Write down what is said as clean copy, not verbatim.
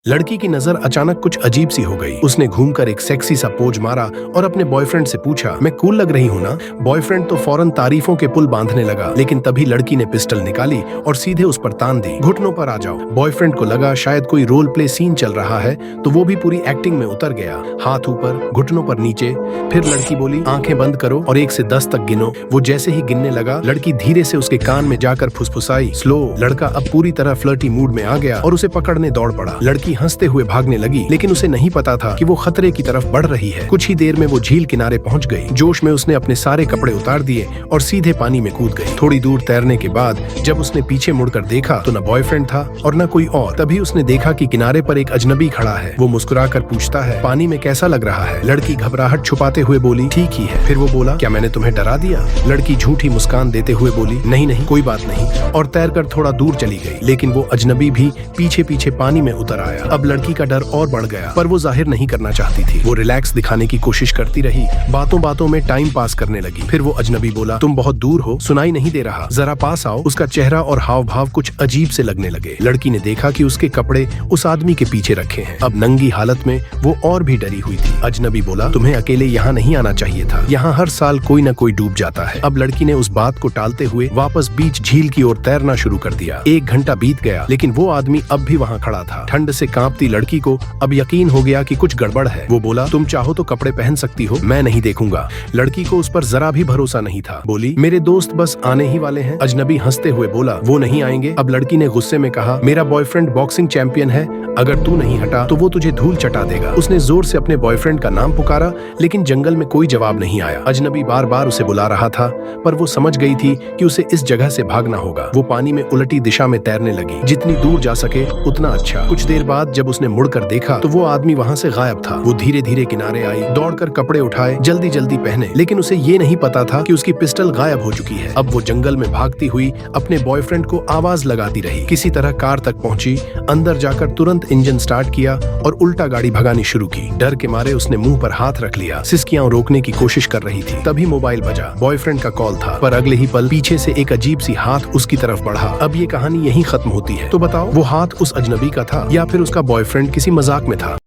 लड़की की नजर अचानक कुछ अजीब सी हो गई। उसने घूमकर एक सेक्सी सा पोज मारा और अपने बॉयफ्रेंड से पूछा, मैं कूल लग रही हूँ ना? बॉयफ्रेंड तो फौरन तारीफों के पुल बांधने लगा, लेकिन तभी लड़की ने पिस्टल निकाली और सीधे उस पर तान दी। घुटनों पर आ जाओ। बॉयफ्रेंड को लगा शायद कोई रोल प्ले सीन चल रहा है, तो वो भी पूरी एक्टिंग में उतर गया। हाथ ऊपर, घुटनों पर नीचे। फिर लड़की बोली, आंखें बंद करो और 1 से 10 तक गिनो। वो जैसे ही गिनने लगा, लड़की धीरे से उसके कान में जाकर फुसफुसाई, स्लो। लड़का अब पूरी तरह फ्लर्टी मूड में आ गया और उसे पकड़ने दौड़ पड़ा। लड़की हंसते हुए भागने लगी, लेकिन उसे नहीं पता था कि वो खतरे की तरफ बढ़ रही है। कुछ ही देर में वो झील किनारे पहुंच गई। जोश में उसने अपने सारे कपड़े उतार दिए और सीधे पानी में कूद गई। थोड़ी दूर तैरने के बाद जब उसने पीछे मुड़कर देखा तो न बॉयफ्रेंड था और न कोई और। तभी उसने देखा कि किनारे पर एक अजनबी खड़ा है। वो मुस्कुराकर पूछता है, पानी में कैसा लग रहा है? लड़की घबराहट छुपाते हुए बोली, ठीक ही है। फिर वो बोला, क्या मैंने तुम्हें डरा दिया? लड़की झूठी मुस्कान देते हुए बोली, नहीं नहीं, कोई बात नहीं, और तैरकर थोड़ा दूर चली गई। लेकिन वो अजनबी भी पीछे पीछे पानी में उतर आया। अब लड़की का डर और बढ़ गया, पर वो जाहिर नहीं करना चाहती थी। वो रिलैक्स दिखाने की कोशिश करती रही, बातों बातों में टाइम पास करने लगी। फिर वो अजनबी बोला, तुम बहुत दूर हो, सुनाई नहीं दे रहा, जरा पास आओ। उसका चेहरा और हाव भाव कुछ अजीब से लगने लगे। लड़की ने देखा कि उसके कपड़े उस आदमी के पीछे रखे हैं। अब नंगी हालत में वो और भी डरी हुई थी। अजनबी बोला, तुम्हें अकेले यहाँ नहीं आना चाहिए था, यहाँ हर साल कोई न कोई डूब जाता है। अब लड़की ने उस बात को टालते हुए वापस बीच झील की ओर तैरना शुरू कर दिया। 1 घंटा बीत गया, लेकिन वो आदमी अब भी वहाँ खड़ा था। ठंड से कांपती लड़की को अब यकीन हो गया कि कुछ गड़बड़ है। वो बोला, तुम चाहो तो कपड़े पहन सकती हो, मैं नहीं देखूंगा। लड़की को उस पर जरा भी भरोसा नहीं था। बोली, मेरे दोस्त बस आने ही वाले हैं। अजनबी हंसते हुए बोला, वो नहीं आएंगे। अब लड़की ने गुस्से में कहा, मेरा बॉयफ्रेंड बॉक्सिंग चैंपियन है, अगर तू नहीं हटा तो वो तुझे धूल चटा देगा। उसने जोर से अपने बॉयफ्रेंड का नाम पुकारा, लेकिन जंगल में कोई जवाब नहीं आया। अजनबी बार बार उसे बुला रहा था, पर वो समझ गई थी कि उसे इस जगह से भागना होगा। वो पानी में उलटी दिशा में तैरने लगी, जितनी दूर जा सके उतना अच्छा। कुछ देर बाद जब उसने मुड़कर देखा तो वो आदमी वहाँ से गायब था। वो धीरे धीरे किनारे आई, दौड़कर कपड़े उठाए, जल्दी जल्दी पहने, लेकिन उसे ये नहीं पता था कि उसकी पिस्टल गायब हो चुकी है। अब वो जंगल में भागती हुई अपने बॉयफ्रेंड को आवाज लगाती रही। किसी तरह कार तक पहुंची, अंदर जाकर तुरंत इंजन स्टार्ट किया और उल्टा गाड़ी भगानी शुरू की। डर के मारे उसने मुंह पर हाथ रख लिया, सिसकियां रोकने की कोशिश कर रही थी। तभी मोबाइल बजा, बॉयफ्रेंड का कॉल था, पर अगले ही पल पीछे से एक अजीब सी हाथ उसकी तरफ बढ़ा। अब ये कहानी यहीं खत्म होती है, तो बताओ वो हाथ उस अजनबी का था या फिर उसका बॉयफ्रेंड किसी मजाक में था?